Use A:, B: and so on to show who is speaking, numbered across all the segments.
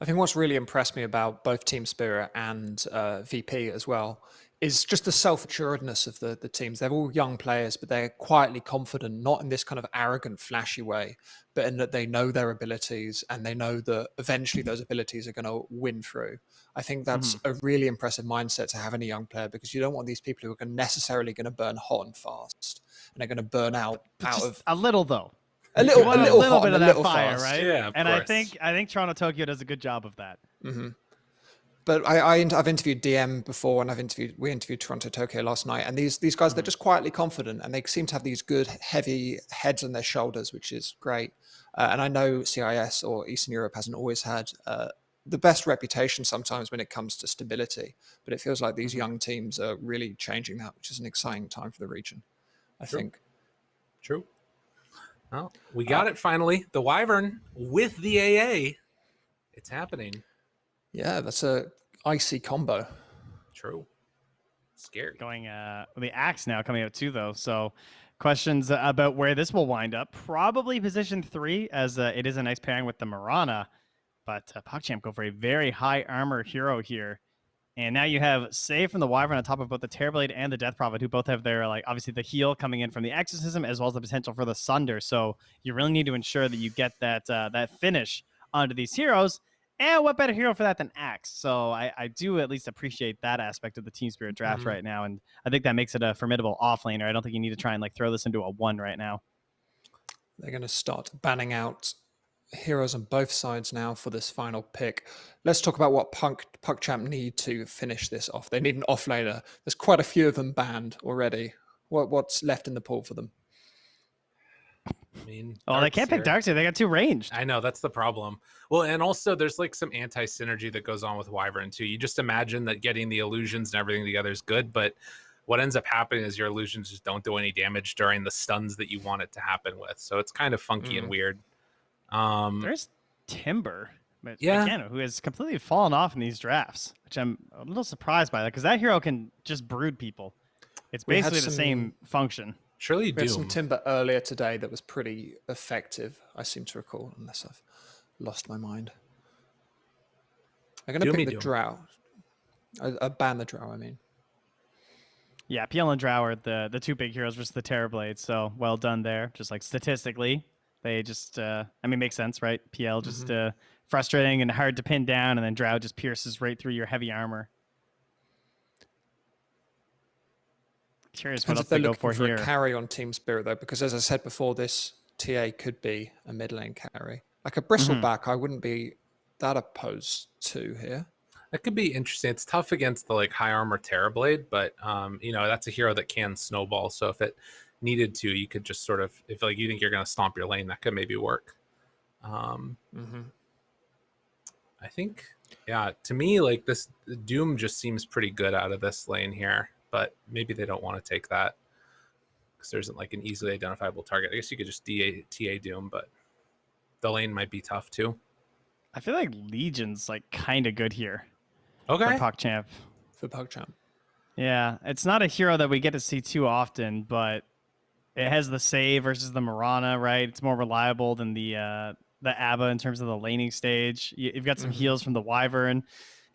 A: I think what's really impressed me about both Team Spirit and VP as well is just the self-assuredness of the teams. They're all young players, but they're quietly confident, not in this kind of arrogant, flashy way, but in that they know their abilities and they know that eventually those abilities are going to win through. I think that's a really impressive mindset to have in a young player, because you don't want these people who are necessarily going to burn hot and fast, and they're going to burn out
B: Just
A: of
B: a little though.
A: a
B: You want a little
A: hot
B: bit
A: and
B: of
A: a
B: that
A: little
B: fire,
A: fast.
B: right?
C: Yeah, of
B: and
C: course.
B: I think Toronto Tokyo does a good job of that.
A: But I've interviewed DM before, and we interviewed Toronto Tokyo last night, and these guys, they're just quietly confident, and they seem to have these good heavy heads on their shoulders, which is great. And I know CIS or Eastern Europe hasn't always had the best reputation sometimes when it comes to stability, but it feels like these young teams are really changing that, which is an exciting time for the region, I think.
C: True. Well, we got it finally. The Wyvern with the AA. It's happening.
A: Yeah, that's a icy combo.
C: True. Scary.
B: Going the Axe now coming out too, though. So questions about where this will wind up. Probably position 3, as it is a nice pairing with the Marana. But PuckChamp go for a very high armor hero here. And now you have Save from the Wyvern on top of both the Terrorblade and the Death Prophet, who both have their, like, obviously the heal coming in from the Exorcism, as well as the potential for the Sunder. So you really need to ensure that you get that that finish onto these heroes. And what better hero for that than Axe? So I do at least appreciate that aspect of the Team Spirit draft right now. And I think that makes it a formidable offlaner. I don't think you need to try and like throw this into a 1 right now.
A: They're going to start banning out heroes on both sides now for this final pick. Let's talk about what PuckChamp need to finish this off. They need an offlaner. There's quite a few of them banned already. What's left in the pool for them?
C: I mean,
B: they can't pick Darkseer. They got 2 ranged.
C: I know, that's the problem. Well, and also there's like some anti-synergy that goes on with Wyvern too. You just imagine that getting the illusions and everything together is good, but what ends up happening is your illusions just don't do any damage during the stuns that you want it to happen with. So it's kind of funky and weird.
B: There's Timber, again, who has completely fallen off in these drafts, which I'm a little surprised by that, because that hero can just brood people. It's basically the same function.
C: Surely
A: we had some Timber earlier today that was pretty effective, I seem to recall, unless I've lost my mind. I'm going to pick the Drow. Ban the Drow, I mean.
B: Yeah, PL and Drow are the 2 big heroes versus the Terrorblade, so well done there. Just like statistically, they just, I mean, makes sense, right? PL just frustrating and hard to pin down, and then Drow just pierces right through your heavy armor. Curious what else they go for here.
A: A carry on Team Spirit, though, because as I said before, this TA could be a mid lane carry. Like a Bristleback, I wouldn't be that opposed to here.
C: That could be interesting. It's tough against the like high armor Terrorblade, but you know, that's a hero that can snowball. So if it needed to, you could just sort of, if like you think you're going to stomp your lane, that could maybe work. I think, yeah, to me, like this Doom just seems pretty good out of this lane here, but maybe they don't want to take that because there isn't like an easily identifiable target. I guess you could just TA Doom, but the lane might be tough too.
B: I feel like Legion's like kind of good here.
C: Okay.
B: For PuckChamp.
A: For PuckChamp.
B: Yeah, it's not a hero that we get to see too often, but it has the save versus the Marana, right? It's more reliable than the ABBA in terms of the laning stage. You've got some heals from the Wyvern.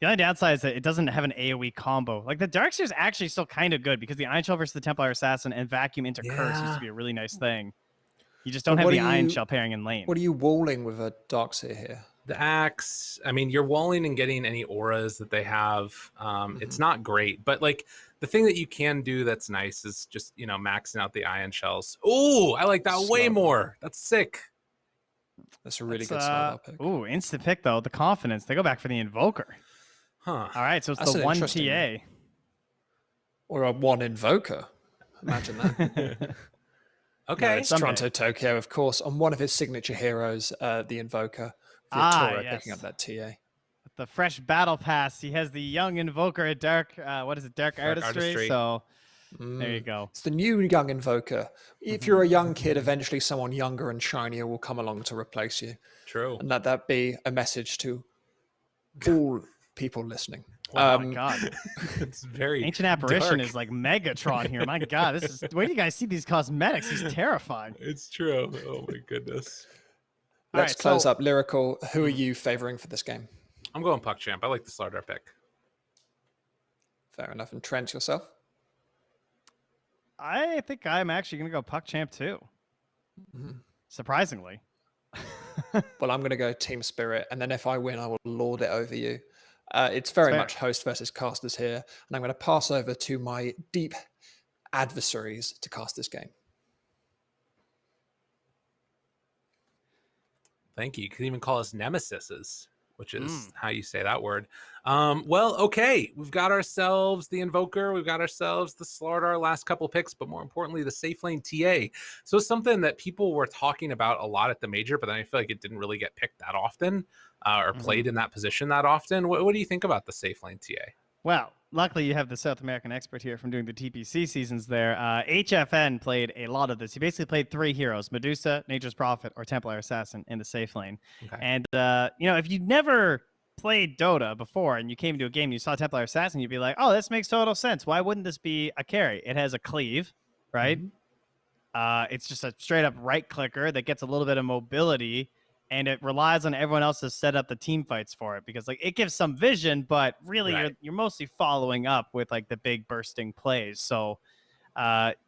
B: The only downside is that it doesn't have an AoE combo. Like the Darkseer is actually still kind of good because the Iron Shell versus the Templar Assassin and Vacuum into Curse used to be a really nice thing. You just don't have the Iron Shell pairing in lane.
A: What are you walling with a Darkseer here?
C: The Axe, I mean, you're walling and getting any auras that they have. It's not great, but like the thing that you can do that's nice is just, you know, maxing out the Iron Shells. Oh, I like that way more. That's sick.
A: That's a really good slot pick.
B: Ooh, instant pick though. The confidence. They go back for the Invoker.
C: Huh.
B: All right, so it's the 1 TA.
A: Or a 1 Invoker. Imagine that.
C: Okay.
A: No, it's Toronto Tokyo, of course. On one of his signature heroes, the Invoker. Victoria picking up that TA.
B: The fresh battle pass. He has the young Invoker at Dark. What is it? Dark Artistry. So there you go.
A: It's the new young Invoker. If you're a young kid, eventually someone younger and shinier will come along to replace you.
C: True.
A: And let that be a message to all people listening.
B: Oh my God.
C: It's very
B: Ancient Apparition
C: dark.
B: is like Megatron here. My God, this is where do you guys see these cosmetics? He's terrifying.
C: It's true. Oh my goodness.
A: Let's close up Lyrical. Who are you favoring for this game?
C: I'm going PuckChamp. I like the Slardar pick.
A: Fair enough. And Trent, yourself?
B: I think I'm actually going to go PuckChamp too. Surprisingly.
A: Well, I'm going to go Team Spirit, and then if I win, I will lord it over you. It's very much host versus casters here, and I'm going to pass over to my deep adversaries to cast this game.
C: Thank you. You could even call us nemesises, which is how you say that word. Well, okay. We've got ourselves the Invoker. We've got ourselves the Slardar last couple picks, but more importantly, the safe lane TA. So something that people were talking about a lot at the major, but then I feel like it didn't really get picked that often or played in that position that often. What do you think about the safe lane TA?
B: Well, luckily you have the South American expert here from doing the TPC seasons there. HFN played a lot of this. He basically played 3 heroes, Medusa, Nature's Prophet, or Templar Assassin in the safe lane.
C: Okay.
B: And, if you never played Dota before and you came to a game and you saw Templar Assassin, you'd be like, oh, this makes total sense. Why wouldn't this be a carry? It has a cleave, right? It's just a straight up right clicker that gets a little bit of mobility, and it relies on everyone else to set up the team fights for it, because like it gives some vision, but really you're mostly following up with like the big bursting plays. So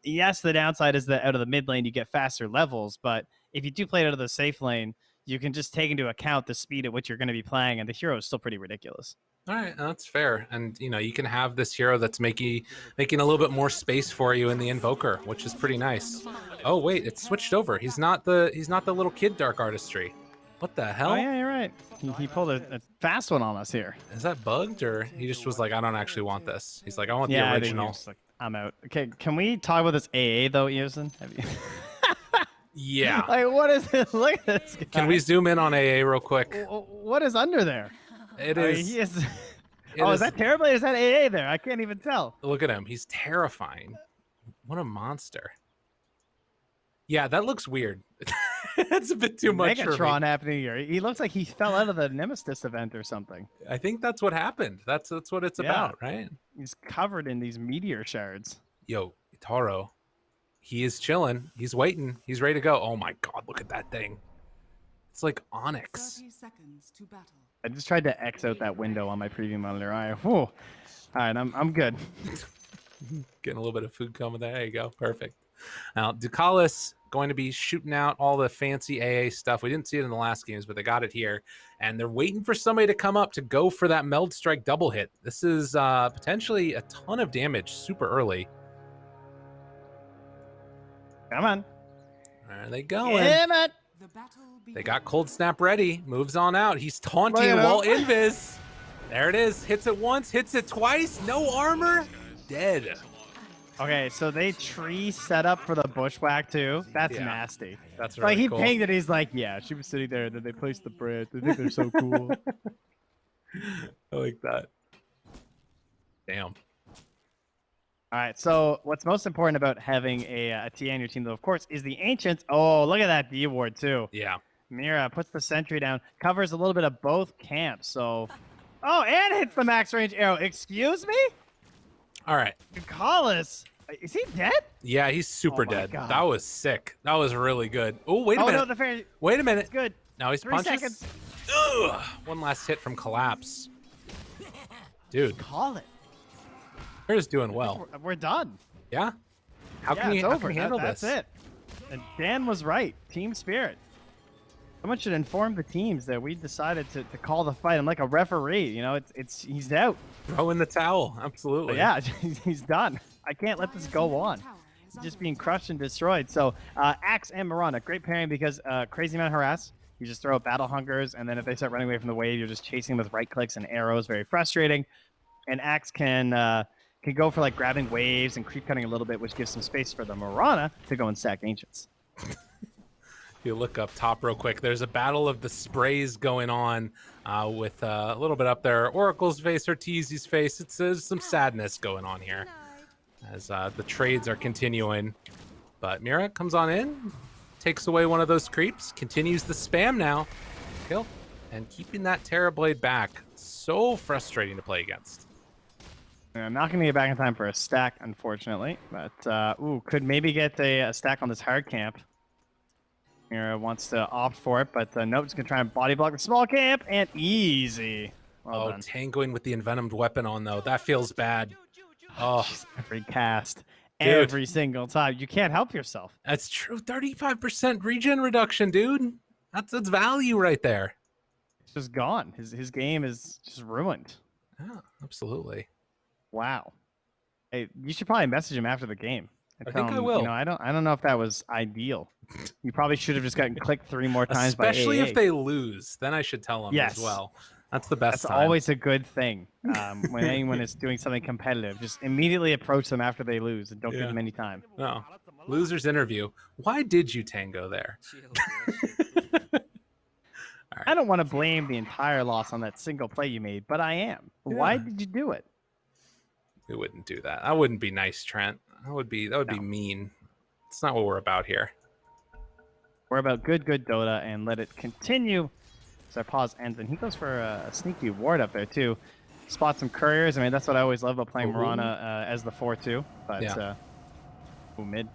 B: yes, the downside is that out of the mid lane you get faster levels, but if you do play it out of the safe lane, you can just take into account the speed at which you're going to be playing, and the hero is still pretty ridiculous.
C: All right, that's fair. And you can have this hero that's making a little bit more space for you in the Invoker, which is pretty nice. Oh wait, it's switched over. He's not the little kid Dark Artistry. What the hell?
B: Oh yeah, you're right. He pulled a fast one on us here.
C: Is that bugged, or he just was like, I don't actually want this? He's like, I want the
B: I think
C: original.
B: he was like, I'm out. Okay, can we talk about this AA though, Eosin?
C: Yeah.
B: Like, what is it? Look at this guy.
C: Can we zoom in on AA real quick?
B: What is under there?
C: It
B: I mean,
C: is.
B: he is. Is that terrible? Or is that AA there? I can't even tell.
C: Look at him. He's terrifying. What a monster. Yeah, that looks weird. That's a bit too much for me.
B: Megatron happening here. He looks like he fell out of the Nemesis event or something.
C: I think that's what happened. That's what it's about, right?
B: He's covered in these meteor shards.
C: Yo, Taro, he is chilling. He's waiting. He's ready to go. Oh my God, look at that thing. It's like Onyx.
D: 30 seconds to battle.
B: I just tried to X out that window on my preview monitor. All right, I'm good.
C: Getting a little bit of food coming there. There you go. Perfect. Now, Ducalis going to be shooting out all the fancy AA stuff. We didn't see it in the last games, but they got it here. And they're waiting for somebody to come up to go for that Meld Strike double hit. This is potentially a ton of damage super early.
B: Come on.
C: Where are they going?
B: Damn it.
C: They got Cold Snap ready. Moves on out. He's taunting while invis. There it is. Hits it once. Hits it twice. No armor. Dead.
B: Okay, so they tree set up for the bushwhack too. That's nasty.
C: That's really
B: like he
C: cool.
B: pinged it. He's like, yeah, she was sitting there. Then they placed the bread. They think they're so cool.
C: I like that. Damn.
B: All right, so what's most important about having a TA on your team, though, of course, is the Ancients. Oh, look at that D ward, too.
C: Yeah.
B: Mira puts the sentry down, covers a little bit of both camps, so... Oh, and hits the max range arrow. Excuse me?
C: All right.
B: Ducalis, is he dead?
C: Yeah, he's super dead.
B: God.
C: That was sick. That was really good. Oh, wait a minute.
B: No, the fair...
C: Wait a minute.
B: It's good.
C: Now he's
B: 3
C: punches.
B: seconds.
C: Ugh. One last hit from Collapse. Dude.
B: Call it.
C: They're just doing well.
B: We're done.
C: Yeah? How can
B: it's
C: you
B: over.
C: handle
B: That's
C: this?
B: it. And Dan was right. Team spirit. Someone should inform the teams that we decided to call the fight. I'm like a referee. You know, he's out.
C: Throw in the towel. Absolutely.
B: But yeah, he's done. I can't let this go on. He's just being crushed and destroyed. So Axe and Mirana, great pairing because Crazy Man Harass. You just throw out Battle Hungers, and then if they start running away from the wave, you're just chasing them with right clicks and arrows. Very frustrating. And Axe can go for like grabbing waves and creep cutting a little bit, which gives some space for the Mirana to go and sack Ancients.
C: If you look up top real quick, there's a battle of the sprays going on with a little bit up there. Oracle's face or Teasy's face. There's some sadness going on here as the trades are continuing. But Mira comes on in, takes away one of those creeps, continues the spam now. Kill. And keeping that Terrorblade back. So frustrating to play against.
B: I'm not going to get back in time for a stack, unfortunately. But, could maybe get a stack on this hard camp. Mira wants to opt for it, but nope, just going to try and body block the small camp, and easy.
C: Oh,
B: done.
C: tangoing with the envenomed weapon on, though. That feels bad. Oh,
B: Jeez, every cast,
C: Dude.
B: every single time. You can't help yourself.
C: that's true. 35% regen reduction, dude. That's value right there.
B: It's just gone. His game is just ruined.
C: Yeah, absolutely.
B: Wow. Hey, you should probably message him after the game. And
C: I
B: tell
C: think I
B: him,
C: will.
B: You know, I don't know if that was ideal. You probably should have just gotten clicked 3 more times
C: Especially
B: by AA.
C: if they lose, then I should tell them
B: Yes.
C: as well. That's the best
B: That's
C: time.
B: always a good thing when anyone is doing something competitive. Just immediately approach them after they lose and don't give
C: Yeah.
B: them any time.
C: No. Loser's interview. Why did you tango there?
B: I don't want to blame the entire loss on that single play you made, but I am. Why
C: Yeah.
B: did you do it?
C: We wouldn't do that. I wouldn't be nice, Trent. That would be mean. It's not what we're about here.
B: We're about good Dota and let it continue as our pause ends. And he goes for a sneaky ward up there, too. Spot some couriers. I mean, that's what I always love about playing Mirana as the 4-2. But,
C: Yeah.
B: Mid.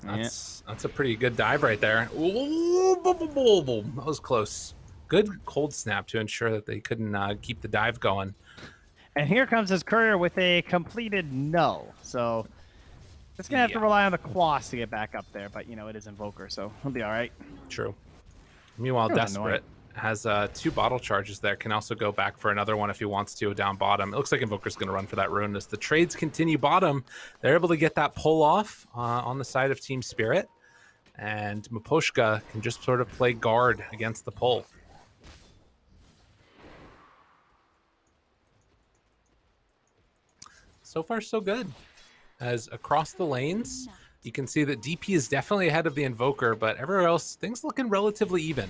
C: That's a pretty good dive right there. Ooh, that was close. Good cold snap to ensure that they couldn't keep the dive going.
B: And here comes his courier with a completed no. So it's going to have to rely on the Quas to get back up there. But, you know, it is Invoker, so he'll be all right.
C: True. Meanwhile, Desperate has 2 bottle charges there. Can also go back for another one if he wants to down bottom. It looks like Invoker's going to run for that rune. As the trades continue bottom, they're able to get that pull off on the side of Team Spirit. And Miposhka can just sort of play guard against the pull. So far, so good. As across the lanes, you can see that DP is definitely ahead of the Invoker, but everywhere else, things looking relatively even.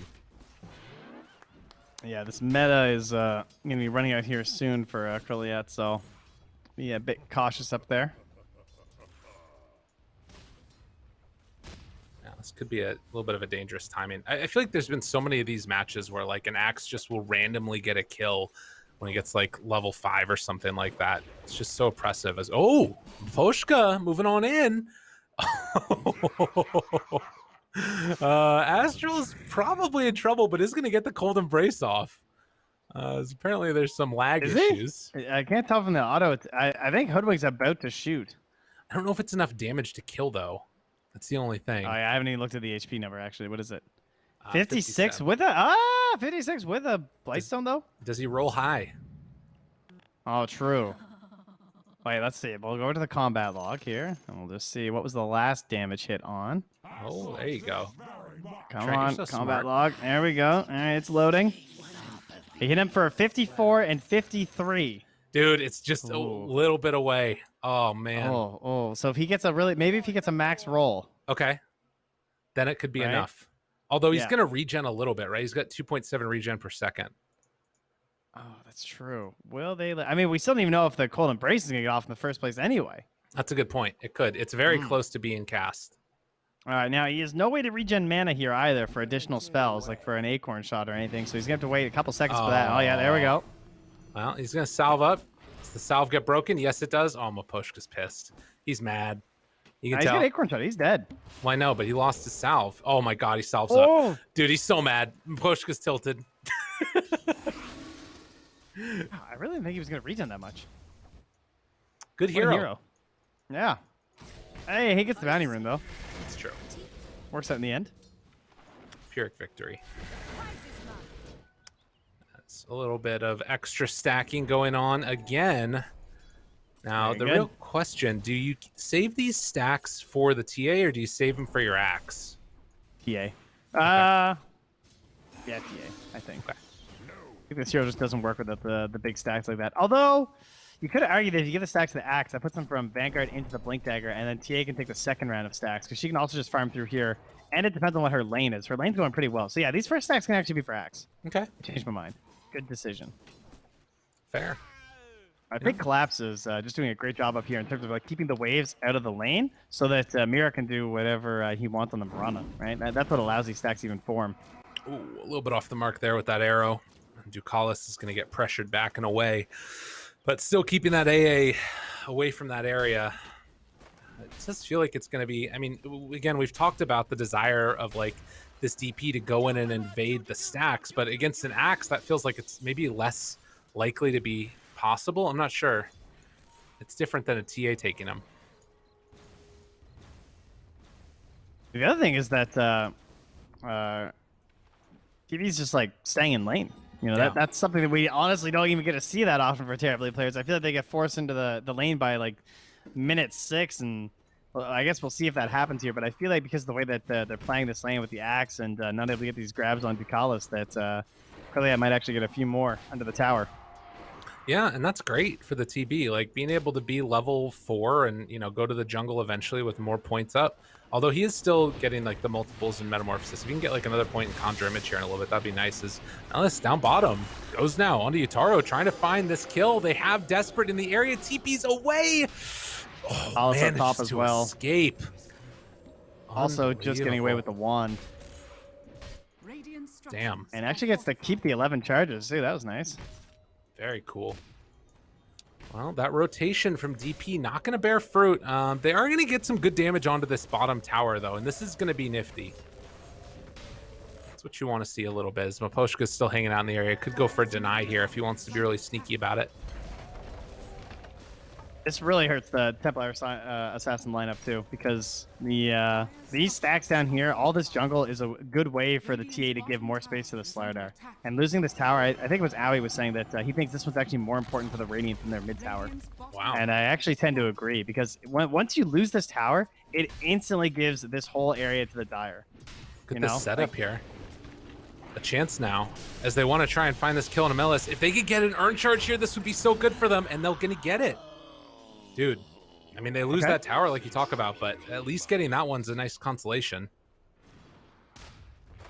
B: Yeah, this meta is going to be running out here soon for Kriliat, so be a bit cautious up there.
C: Yeah, this could be a little bit of a dangerous timing. I feel like there's been so many of these matches where like an Axe just will randomly get a kill when he gets like level 5 or something like that. It's just so oppressive. As Poshka moving on in. Astral is probably in trouble, but is going to get the cold embrace off. Apparently there's some lag issues.
B: I can't tell from the auto. I think Hoodwig's about to shoot.
C: I don't know if it's enough damage to kill though. That's the only thing.
B: Oh, yeah, I haven't even looked at the HP number actually. What is it? 56
C: 57.
B: with 56 with a Blightstone though.
C: Does he roll high?
B: Oh, true. Wait, let's see. We'll go over to the combat log here, and we'll just see what was the last damage hit on.
C: Oh, there you go.
B: Come
C: Trent,
B: on,
C: you're so
B: combat
C: smart.
B: log. There we go. All right, it's loading. He hit him for a 54 and 53.
C: Dude, it's just a
B: Ooh.
C: little bit away. Oh man.
B: Oh. So if he gets maybe if he gets a max roll.
C: Okay. Then it could be
B: Right?
C: enough. Although he's
B: Yeah.
C: going to regen a little bit, right? He's got 2.7 regen per second.
B: Oh, that's true. Will they? I mean, we still don't even know if the cold embrace is gonna get off in the first place anyway.
C: That's a good point. It could. It's very close to being cast.
B: All right, now he has no way to regen mana here either for additional spells, like for an acorn shot or anything. So he's gonna have to wait a couple seconds for that. Oh yeah, there we go.
C: Well, he's going to salve up. Does the salve get broken? Yes, it does. Oh, Maposhka's pissed. He's mad. You can
B: He's
C: tell.
B: got acorn shot. He's dead.
C: Well, I know, but he lost his salve. Oh my god, he salves
B: Oh.
C: up. Dude, he's so mad. Maposhka's tilted.
B: I really didn't think he was gonna regen that much.
C: Good
B: What a
C: hero.
B: Yeah. Hey, he gets the bounty rune though.
C: It's true.
B: Works out in the end.
C: Pyrrhic victory. That's a little bit of extra stacking going on again. Now,
B: Very
C: the
B: good.
C: real question, do you save these stacks for the TA or do you save them for your axe?
B: TA. Yeah, TA. I think.
C: Okay.
B: I think this hero just doesn't work without the big stacks like that. Although, you could argue that if you give the stacks to the axe, that puts them from Vanguard into the Blink Dagger, and then TA can take the second round of stacks, because she can also just farm through here, and it depends on what her lane is. Her lane's going pretty well. So yeah, these first stacks can actually be for axe.
C: Okay.
B: I changed my mind. Good decision.
C: Fair.
B: I think Collapse is just doing a great job up here in terms of like keeping the waves out of the lane, so that Mira can do whatever he wants on the Mirana, right? That's what allows these stacks to even form.
C: Ooh, a little bit off the mark there with that arrow. Ducalis is going to get pressured back and away, but still keeping that AA away from that area. It does feel like it's going to be, I mean, again, we've talked about the desire of like this DP to go in and invade the stacks, but against an axe, that feels like it's maybe less likely to be possible. I'm not sure. It's different than a TA taking him.
B: The other thing is that TV's just like staying in lane. You know,
C: Yeah.
B: that's something that we honestly don't even get to see that often for Terrorblade players. I feel like they get forced into the lane by like minute 6, and well, I guess we'll see if that happens here. But I feel like because of the way that they're playing this lane with the axe and not able to get these grabs on Ducalis, that clearly I might actually get a few more under the tower.
C: Yeah, and that's great for the TB. Like being able to be level 4 and, you know, go to the jungle eventually with more points up. Although he is still getting like the multiples and metamorphosis. If you can get like another point in conjure image here in a little bit, that'd be nice. As Ellis down bottom goes now onto Utaro, trying to find this kill. They have Desperate in the area. TP's away. Oh,
B: Also
C: manages
B: top as
C: to
B: well.
C: escape.
B: Also just getting away with the wand.
C: Damn.
B: And actually gets to keep the 11 charges. See, that was nice.
C: Very cool. Well, that rotation from DP not going to bear fruit. They are going to get some good damage onto this bottom tower, though, and this is going to be nifty. That's what you want to see a little bit. As Maposhka's still hanging out in the area. Could go for a deny here if he wants to be really sneaky about it.
B: This really hurts the Templar Assassin lineup too, because the these stacks down here, all this jungle is a good way for the TA to give more space to the Slardar. And losing this tower, I think it was Owie was saying that he thinks this one's actually more important for the Radiant than their mid tower.
C: Wow.
B: And I actually tend to agree, because once you lose this tower, it instantly gives this whole area to the Dire.
C: Look at this setup here. A chance now, as they want to try and find this kill on Amelis. If they could get an Urn Charge here, this would be so good for them, and they're going to get it. Dude, I mean, they lose that tower like you talk about, but at least getting that one's a nice consolation.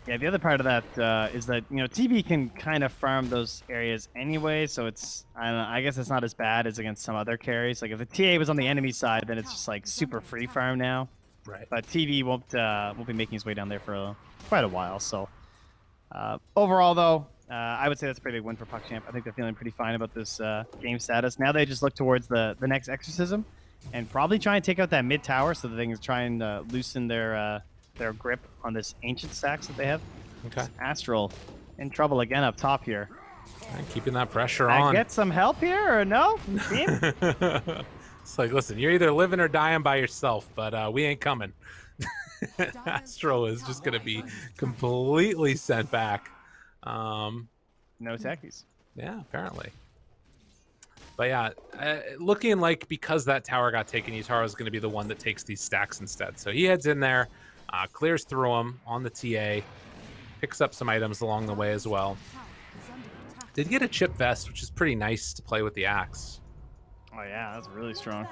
B: Yeah, the other part of that is that, you know, TB can kind of farm those areas anyway, so it's, I don't know, I guess it's not as bad as against some other carries. Like if the TA was on the enemy side, then it's just like super free farm now.
C: Right.
B: But TB won't be making his way down there for quite a while. So overall, though, I would say that's a pretty big win for PuckChamp. I think they're feeling pretty fine about this game status. Now they just look towards the next exorcism and probably try and take out that mid tower so that they can try and loosen their grip on this ancient stacks that they have.
C: Okay.
B: Astral in trouble again up top here.
C: And keeping that pressure on.
B: Get some help here or no? Team?
C: It's like, listen, you're either living or dying by yourself, but we ain't coming. Astro is just going to be completely sent back.
B: No techies.
C: Yeah, apparently. But yeah, looking like because that tower got taken, Utaro is going to be the one that takes these stacks instead. So he heads in there, clears through them on the TA, picks up some items along the way as well. Did get a chip vest, which is pretty nice to play with the axe.
B: Oh yeah, that's really strong.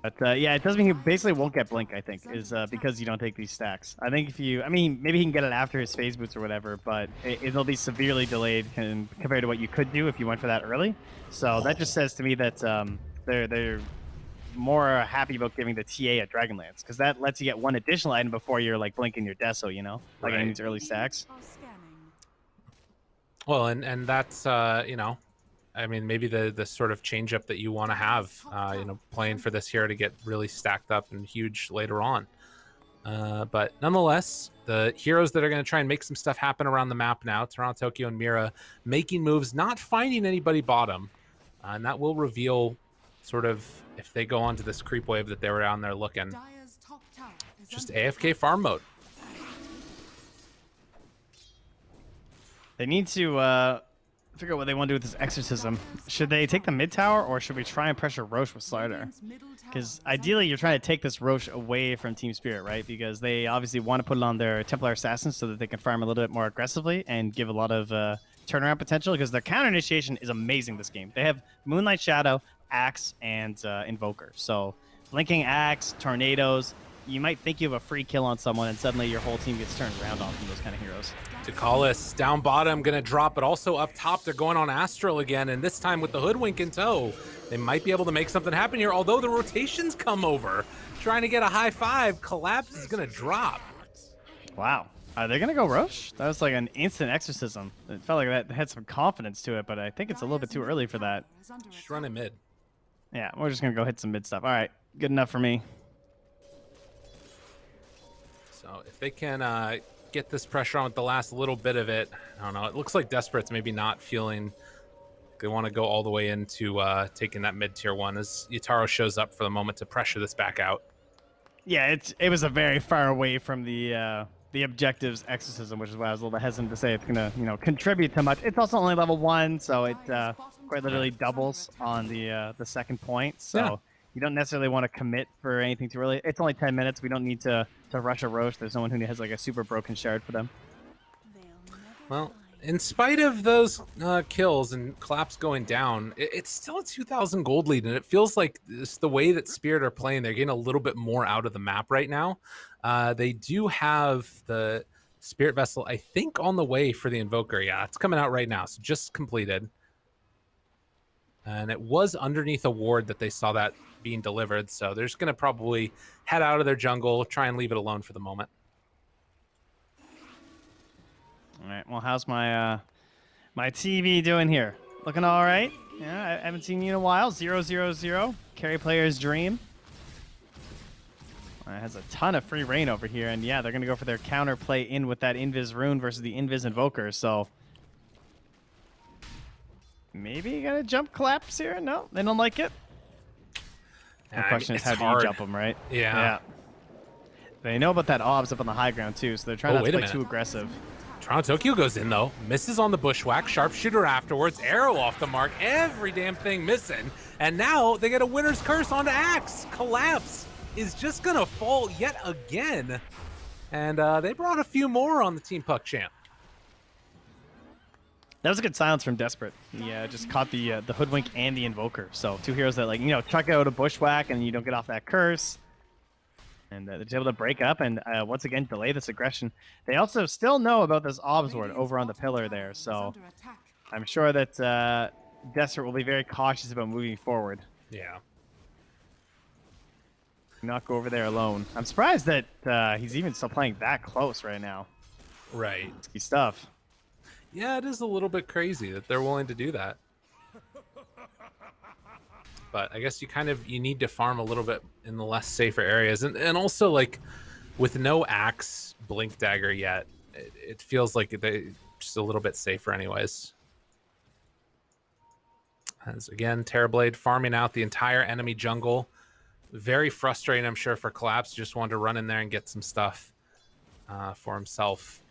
B: But yeah, it does mean he basically won't get blink, I think, is because you don't take these stacks. I think if you, I mean, maybe he can get it after his phase boots or whatever, but it'll be severely delayed compared to what you could do if you went for that early. So that just says to me that they're more happy about giving the TA a Dragonlance, because that lets you get one additional item before you're like blinking your Deso, you know, like in these early stacks.
C: Well, and that's you know, I mean, maybe the sort of change up that you want to have, you know, playing for this hero to get really stacked up and huge later on. But nonetheless, the heroes that are going to try and make some stuff happen around the map now, Toronto, Tokyo, and Mira, making moves, not finding anybody bottom. And that will reveal sort of if they go onto this creep wave that they were down there looking. Just AFK farm mode.
B: They need to figure out what they want to do with this exorcism. Should they take the mid tower, or should we try and pressure Roche with Slardar? Because ideally you're trying to take this Roche away from Team Spirit, right? Because they obviously want to put it on their Templar Assassins so that they can farm a little bit more aggressively and give a lot of turnaround potential, because their counter initiation is amazing this game. They have Moonlight Shadow, Axe, and Invoker. So blinking Axe, tornadoes, you might think you have a free kill on someone and suddenly your whole team gets turned around on from those kind of heroes.
C: Ducalis down bottom, gonna drop, but also up top they're going on Astral again, and this time with the Hoodwink in tow, they might be able to make something happen here, although the rotations come over. Trying to get a high five, Collapse is gonna drop.
B: Wow. Are they gonna go Roche? That was like an instant exorcism. It felt like that had some confidence to it, but I think it's a little bit too early for that.
C: Just running mid.
B: Yeah, we're just gonna go hit some mid stuff. All right, good enough for me.
C: So if they can get this pressure on with the last little bit of it. I don't know. It looks like Desperate's maybe not feeling they want to go all the way into taking that mid-tier one as Yutaro shows up for the moment to pressure this back out.
B: Yeah, it was a very far away from the objectives exorcism, which is why I was a little bit hesitant to say it's gonna contribute to much. It's also only level 1, so it quite literally doubles on the second point. So you don't necessarily want to commit for anything too early. It's only 10 minutes. We don't need to rush a roast. There's no one who has like a super broken shard for them.
C: Well, in spite of those kills and Collapse going down, it's still a 2,000 gold lead, and it feels like the way that Spirit are playing, they're getting a little bit more out of the map right now. They do have the Spirit Vessel, I think, on the way for the Invoker. Yeah, it's coming out right now, so just completed. And it was underneath a ward that they saw that being delivered, so they're just going to probably head out of their jungle, try and leave it alone for the moment.
B: All right. Well, how's my my TV doing here? Looking all right? Yeah, I haven't seen you in a while. 0-0-0. Carry player's dream. Has a ton of free reign over here, and yeah, they're gonna go for their counter play in with that Invis rune versus the Invis Invoker. So maybe you gotta jump Collapse here. No, they don't like it. The question is, how do you jump them, right?
C: Yeah.
B: They know about that obs up on the high ground too, so they're trying not to play too aggressive.
C: Toronto Tokyo goes in though, misses on the bushwhack, sharpshooter afterwards, arrow off the mark, every damn thing missing, and now they get a winner's curse onto Axe. Collapse is just gonna fall yet again, and they brought a few more on the Team PuckChamp.
B: That was a good silence from Desperate. He just caught the Hoodwink and the Invoker. So 2 heroes that, like, chuck out a bushwhack and you don't get off that curse. And they're able to break up and once again delay this aggression. They also still know about this Obs ward over on the pillar there. So I'm sure that Desperate will be very cautious about moving forward.
C: Yeah.
B: Not go over there alone. I'm surprised that he's even still playing that close right now.
C: Right.
B: Risky stuff.
C: Yeah, it is a little bit crazy that they're willing to do that. But I guess you need to farm a little bit in the less safer areas. And also, like, with no Axe Blink Dagger yet, it feels like they're just a little bit safer anyways. As again, Terrorblade farming out the entire enemy jungle. Very frustrating, I'm sure, for Collapse. Just wanted to run in there and get some stuff for himself.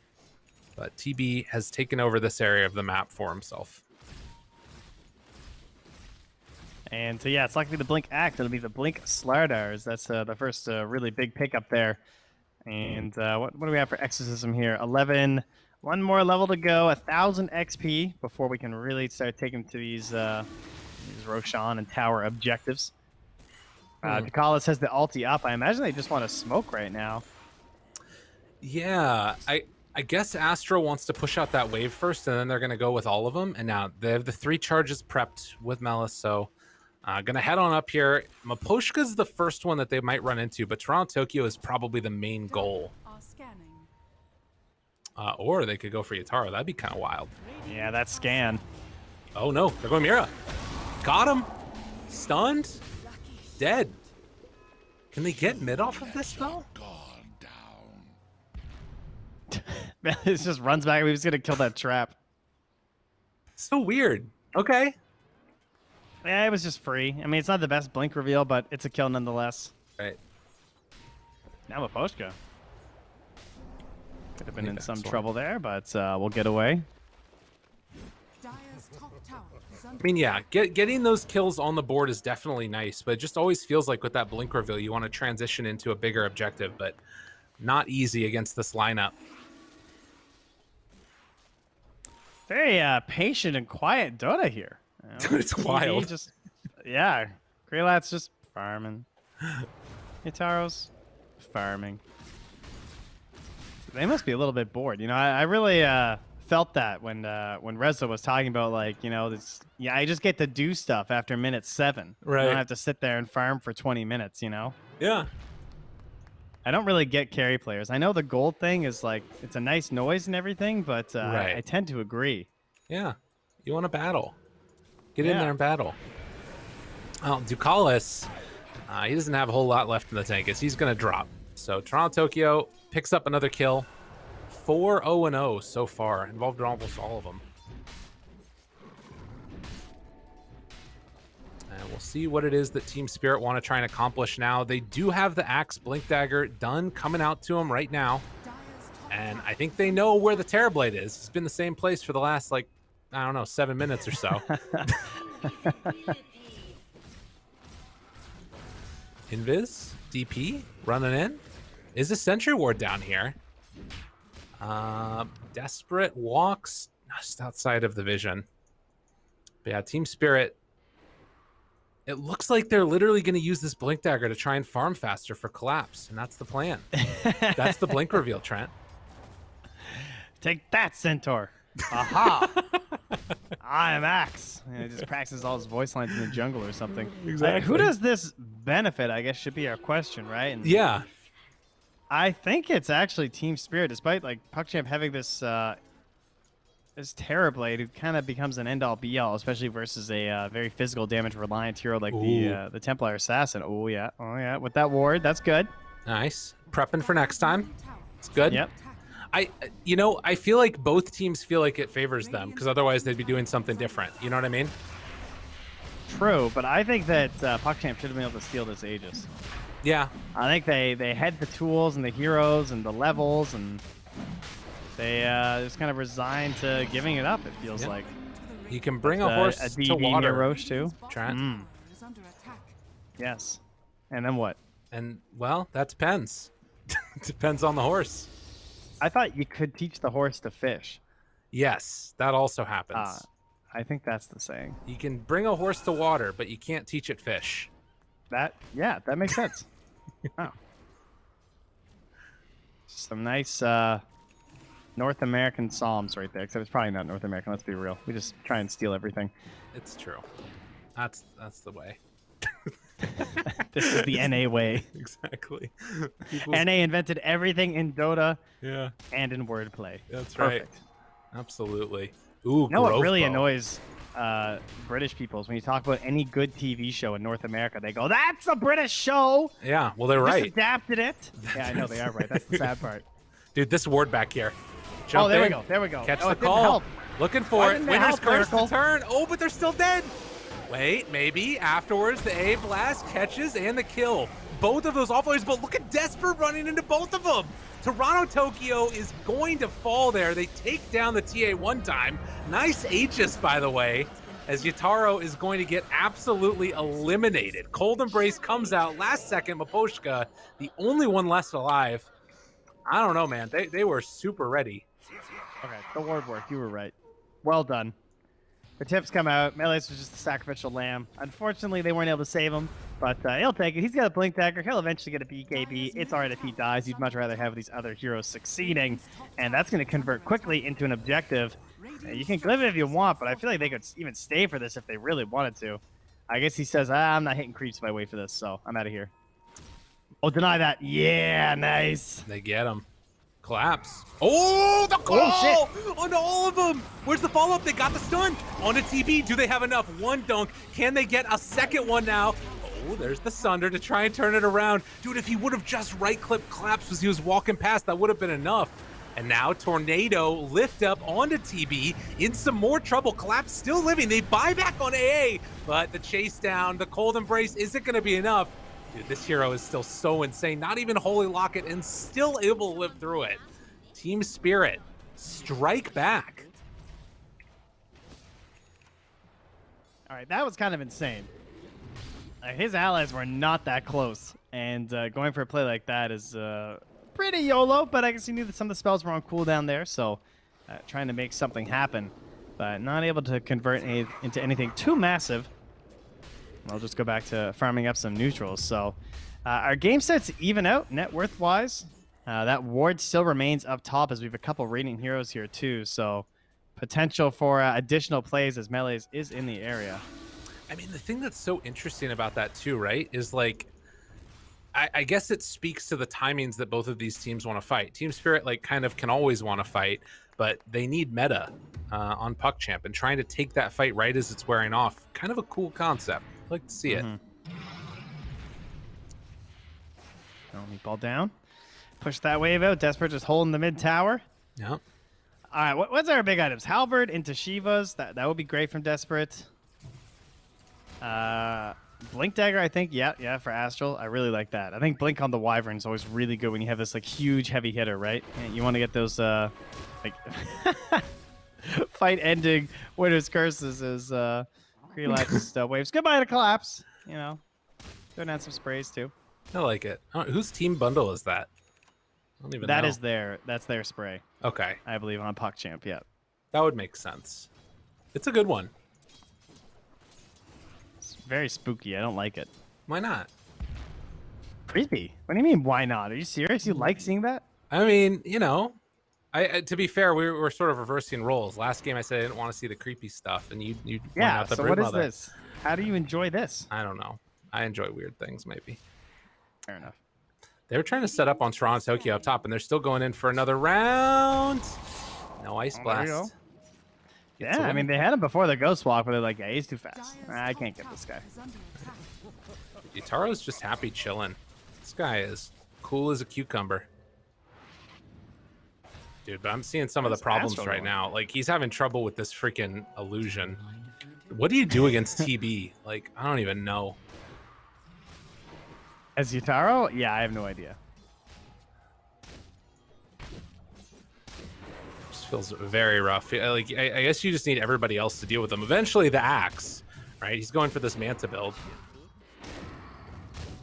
C: But TB has taken over this area of the map for himself.
B: And so, yeah, it's likely the Blink Axe. It'll be the Blink Slardars. That's the first really big pickup there. And what do we have for Exorcism here? 11. One more level to go. 1,000 XP before we can really start taking to these Roshan and Tower objectives. Dakalis has the ulti up. I imagine they just want to smoke right now.
C: Yeah, I guess Astro wants to push out that wave first, and then they're going to go with all of them. And now they have the 3 charges prepped with Melis, so going to head on up here. Maposhka's the first one that they might run into, but Toronto Tokyo is probably the main goal. Or they could go for Yutaro. That'd be kind of wild.
B: Yeah, that scan.
C: Oh, no. They're going Mira. Got him. Stunned. Dead. Can they get mid off of this, though?
B: It just runs back. We're just going to kill that trap.
C: So weird. Okay.
B: Yeah, it was just free. I mean, it's not the best blink reveal, but it's a kill nonetheless.
C: Right.
B: Now Maposhka. Could have been in some trouble there, but we'll get away.
C: I mean, yeah, getting those kills on the board is definitely nice, but it just always feels like with that blink reveal, you want to transition into a bigger objective, but not easy against this lineup.
B: Very patient and quiet Dota here.
C: It's wild.
B: Yeah, Greylat's just farming. Hitaro's farming. They must be a little bit bored. I really felt that when Reza was talking about, like, this. Yeah, I just get to do stuff after minute 7.
C: Right.
B: I don't have to sit there and farm for 20 minutes.
C: Yeah.
B: I don't really get carry players. I know the gold thing is like it's a nice noise and everything, but
C: right.
B: I tend to agree.
C: Yeah, you want to battle. Get in there and battle. Well, Ducalis, he doesn't have a whole lot left in the tank as he's going to drop. So Toronto Tokyo picks up another kill. 4 0-0 so far, involved in almost all of them. And we'll see what it is that Team Spirit want to try and accomplish now. They do have the Axe Blink Dagger done coming out to them right now. And I think they know where the Terrorblade is. It's been the same place for the last, like, I don't know, 7 minutes or so. Invis, DP, running in. Is a Sentry Ward down here? Desperate walks just outside of the vision. But yeah, Team Spirit, it looks like they're literally going to use this Blink Dagger to try and farm faster for Collapse, and that's the plan. That's the Blink reveal, Trent.
B: Take that, Centaur. Aha! I am Axe. And he just practices all his voice lines in the jungle or something.
C: Exactly.
B: Who does this benefit, I guess, should be our question, right? And
C: Yeah.
B: I think it's actually Team Spirit, despite like PuckChamp having this this Terrorblade, who kind of becomes an end-all be-all, especially versus a very physical damage-reliant hero like the Templar Assassin. Oh yeah, with that ward, that's good.
C: Nice. Prepping for next time. It's good.
B: Yep.
C: I feel like both teams feel like it favors them, because otherwise they'd be doing something different. You know what I mean?
B: True, but I think that PuckChamp should have been able to steal this Aegis.
C: Yeah.
B: I think they had the tools and the heroes and the levels, and they just kind of resigned to giving it up, it feels like.
C: You can bring a horse
B: a
C: to
B: DB
C: water.
B: near Roche, too.
C: Trent.
B: Yes. And then what?
C: And, well, that depends. Depends on the horse.
B: I thought you could teach the horse to fish.
C: Yes, that also happens.
B: I think that's the saying.
C: You can bring a horse to water, but you can't teach it fish.
B: Yeah, that makes sense. Wow. Some nice North American psalms right there, except it's probably not North American, let's be real. We just try and steal everything.
C: It's true. That's the way.
B: This is the NA way.
C: Exactly.
B: NA invented everything in Dota and in wordplay.
C: That's
B: Perfect.
C: right. Absolutely. Ooh,
B: you know what really
C: Grovebo.
B: annoys British people is when you talk about any good TV show in North America, they go, "That's a British show."
C: Yeah, well, they're
B: Just
C: right.
B: adapted it. Yeah, I know they are right. That's the sad part.
C: Dude, this ward back here. Jump
B: There
C: in,
B: we go. There we go.
C: Catch
B: Oh,
C: the
B: it didn't
C: call.
B: help.
C: Looking for
B: Why
C: it.
B: didn't it
C: Winner's
B: help,
C: curse to
B: Lyrical?
C: turn. Oh, but they're still dead. Wait, maybe afterwards the A blast catches and the kill. Both of those offloaders, but look at Desperate running into both of them. Toronto Tokyo is going to fall there. They take down the TA one time. Nice Aegis, by the way, as Yataro is going to get absolutely eliminated. Cold Embrace comes out last second. Maposhka, the only one left alive. I don't know, man. They were super ready.
B: Okay, the ward worked. You were right. Well done. The tips come out. Melee's was just a sacrificial lamb. Unfortunately, they weren't able to save him, but he'll take it. He's got a Blink Dagger. He'll eventually get a BKB. It's all right if he dies. You'd much rather have these other heroes succeeding, and that's going to convert quickly into an objective. You can live it if you want, but I feel like they could even stay for this if they really wanted to. I guess he says, I'm not hitting creeps if I wait for this, so I'm out of here. Oh, deny that. Yeah, nice.
C: They get him. Collapse. Oh, the call!
B: Oh, shit.
C: Onto all of them. Where's the follow-up? They got the stun. On a TB. Do they have enough? One dunk. Can they get a second one now? Oh, there's the Sunder to try and turn it around. Dude, if he would have just right-clipped Collapse as he was walking past, that would have been enough. And now Tornado lift up onto TB in some more trouble. Collapse still living. They buy back on AA, but the chase down, the Cold Embrace isn't going to be enough. Dude, this hero is still so insane. Not even Holy Locket and still able to live through it. Team Spirit, strike back.
B: All right, that was kind of insane. His allies were not that close, and going for a play like that is pretty YOLO, but I guess he knew that some of the spells were on cooldown there, so trying to make something happen, but not able to convert into anything too massive. I'll just go back to farming up some neutrals. So our game sets even out net worth wise. That ward still remains up top as we have a couple radiant heroes here too. So potential for additional plays as Melee's is in the area.
C: I mean, the thing that's so interesting about that too, right, is like, I guess it speaks to the timings that both of these teams want to fight. Team Spirit like kind of can always want to fight, but they need meta on PuckChamp, and trying to take that fight right as it's wearing off. Kind of a cool concept. I'd like to see it.
B: Meatball down. Push that wave out. Desperate just holding the mid tower.
C: Yeah.
B: All right, what's our big items? Halberd into Shivas. That would be great from Desperate. Blink Dagger, I think. Yeah, for Astral. I really like that. I think Blink on the Wyvern is always really good when you have this like huge heavy hitter, right? And you want to get those like fight ending Winter's Curses as Kree waves. Goodbye to Collapse. You know, throwing out some sprays too.
C: I like it. Oh, whose team bundle is that? I don't even know.
B: That's their spray.
C: Okay.
B: I believe on PuckChamp. Yeah.
C: That would make sense. It's a good one.
B: It's very spooky. I don't like it.
C: Why not?
B: Creepy. What do you mean, why not? Are you serious? You like seeing that?
C: I mean, you know, to be fair, we were sort of reversing roles. Last game I said I didn't want to see the creepy stuff, and you point out the
B: so what is
C: Broodmother.
B: this? How do you enjoy this?
C: I don't know. I enjoy weird things, maybe.
B: Fair enough.
C: They were trying to set up on Toronto Tokyo up top, and they're still going in for another round. No Ice Blast.
B: Yeah, I mean, they had him before the Ghost Walk, but they're like, yeah, he's too fast. I can't get this guy.
C: Utaro's just happy chilling. This guy is cool as a cucumber. Dude, but I'm seeing some of the problems right now. Like, he's having trouble with this freaking illusion. What do you do against TB? Like, I don't even know.
B: As Utaro? Yeah, I have no idea.
C: Just feels very rough. Like, I guess you just need everybody else to deal with him. Eventually, the Axe, right? He's going for this Manta build.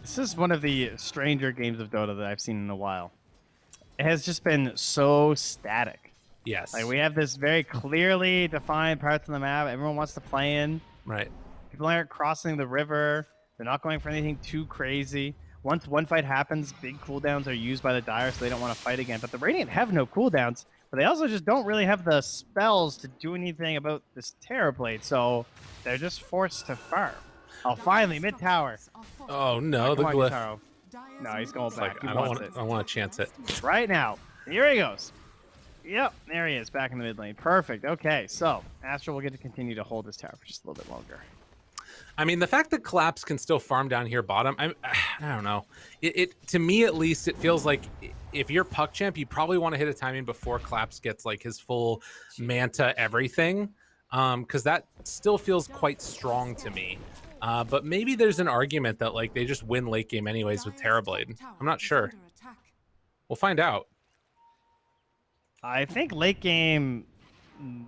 B: This is one of the stranger games of Dota that I've seen in a while. It has just been so static.
C: Yes.
B: Like, we have this very clearly defined parts of the map everyone wants to play in.
C: Right.
B: People aren't crossing the river. They're not going for anything too crazy. Once one fight happens, big cooldowns are used by the Dire, so they don't want to fight again. But the Radiant have no cooldowns, but they also just don't really have the spells to do anything about this Terrorblade, so they're just forced to farm. Oh, finally, mid-tower.
C: Oh, no, the glyph.
B: Utaro. No, he's going back.
C: Like, I don't want to chance it.
B: Right now. Here he goes. Yep, there he is, back in the mid lane. Perfect. Okay, so Astral will get to continue to hold this tower for just a little bit longer.
C: I mean, the fact that Collapse can still farm down here bottom, I don't know. It to me, at least, it feels like if you're PuckChamp, you probably want to hit a timing before Collapse gets like his full Manta everything, because that still feels quite strong to me. But maybe there's an argument that like they just win late game anyways with Terrorblade. I'm not sure. We'll find out.
B: I think late game,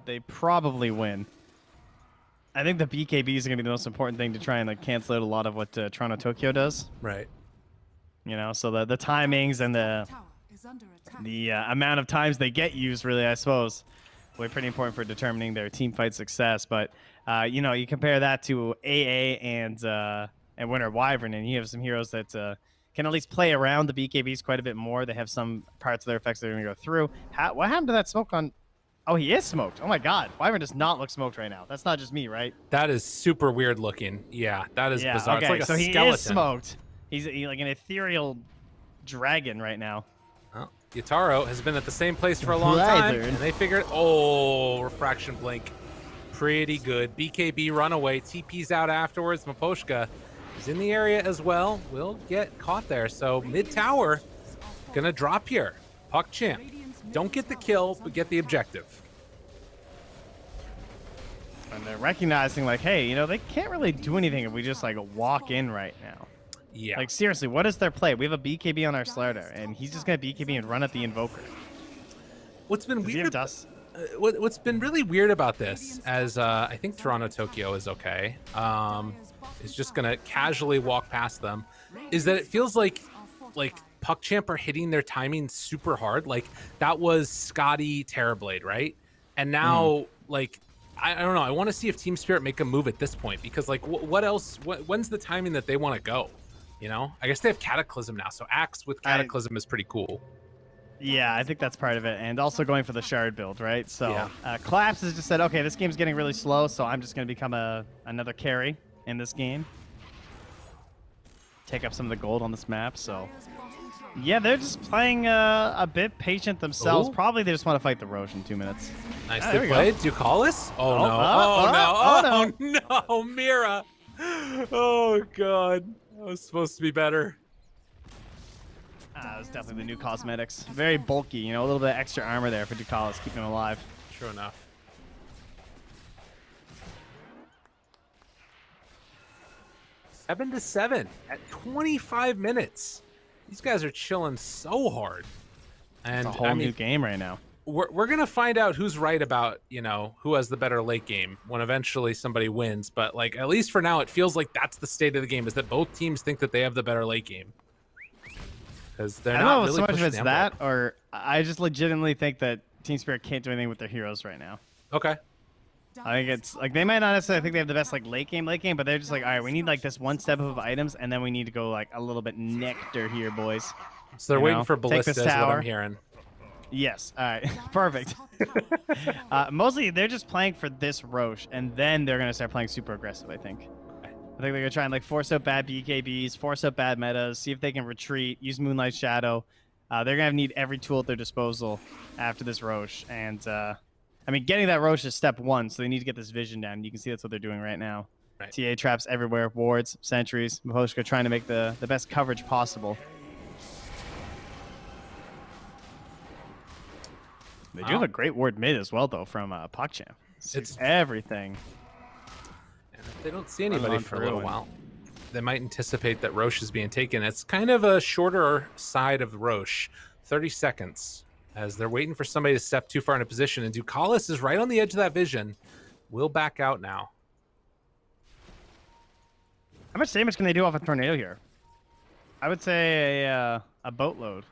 B: they probably win. I think the BKBs are going to be the most important thing to try and like cancel out a lot of what Toronto Tokyo does.
C: Right.
B: You know, so the timings and the amount of times they get used, really, I suppose, will be pretty important for determining their team fight success. But you know, you compare that to AA and Winter Wyvern, and you have some heroes that can at least play around the BKBs quite a bit more. They have some parts of their effects that are going to go through. What happened to that smoke on? Oh, he is smoked. Oh my God, Wyvern does not look smoked right now. That's not just me, right?
C: That is super weird looking. Yeah, that is bizarre.
B: Okay,
C: it's like a
B: so he
C: skeleton.
B: is smoked. He's like an ethereal dragon right now.
C: Well, Utaro has been at the same place for a long time, and they figured, oh, Refraction Blink. Pretty good. BKB runaway. TP's out afterwards. Maposhka is in the area as well. Will get caught there. So mid-tower, gonna drop here. PuckChamp. Don't get the kill, but get the objective.
B: And they're recognizing, like, hey, you know, they can't really do anything if we just, like, walk in right now.
C: Yeah.
B: Like, seriously, what is their play? We have a BKB on our Slardar, and he's just going to BKB and run at the Invoker.
C: What's been
B: Does he
C: weird?
B: have dust?
C: What's been really weird about this, as I think Toronto Tokyo is okay, is just going to casually walk past them, is that it feels like PuckChamp are hitting their timing super hard. Like, that was Scotty Terrorblade, right? And now, like, I don't know. I want to see if Team Spirit make a move at this point, because, like, what else? When's the timing that they want to go? You know? I guess they have Cataclysm now, so Axe with Cataclysm is pretty cool.
B: Yeah, I think that's part of it. And also going for the Shard build, right? So
C: yeah.
B: Collapse has just said, okay, this game's getting really slow, so I'm just going to become another carry in this game. Take up some of the gold on this map, so... Yeah, they're just playing a bit patient themselves.
C: Ooh.
B: Probably they just want to fight the Roche in 2 minutes.
C: Nicely played. Do you call us? Oh, no. No, Mira. Oh, God. That was supposed to be better.
B: That's definitely the new cosmetics. Very bulky, you know, a little bit of extra armor there for Ducalis, keeping him alive.
C: True enough. Seven to 7 at 25 minutes. These guys are chilling so hard. And
B: It's a whole new game right now.
C: We're gonna find out who's right about, you know, who has the better late game when eventually somebody wins. But like, at least for now, it feels like that's the state of the game, is that both teams think that they have the better late game. Because they're
B: I don't
C: not
B: know
C: really
B: so much if
C: pushing
B: it's
C: the
B: that,
C: envelope.
B: or I just legitimately think that Team Spirit can't do anything with their heroes right now.
C: Okay.
B: I think it's like they might not necessarily think they have the best like late game, but they're just like, all right, we need like this one step of items, and then we need to go like a little bit nectar here, boys.
C: So they're
B: You
C: waiting
B: know,
C: for
B: take
C: Ballista,
B: this
C: is what
B: tower.
C: I'm hearing.
B: Yes. All right. Perfect. Mostly they're just playing for this Roche, and then they're gonna start playing super aggressive. I think they're gonna try and like force out bad BKBs, force out bad metas, see if they can retreat, use Moonlight Shadow. They're gonna need every tool at their disposal after this Roche, and I mean, getting that Roche is step one, so they need to get this vision down. You can see that's what they're doing right now.
C: Right.
B: TA traps everywhere, wards, sentries. Mahoshka trying to make the best coverage possible. They do have a great ward mid as well, though, from PuckChamp. It's everything.
C: And if they don't see anybody
B: on
C: for
B: for
C: a little
B: ruin.
C: while, they might anticipate that Roche is being taken. It's kind of a shorter side of Roche, 30 seconds, as they're waiting for somebody to step too far into position. And Ducalis is right on the edge of that vision. Will back out now.
B: How much damage can they do off a tornado here? I would say a boatload.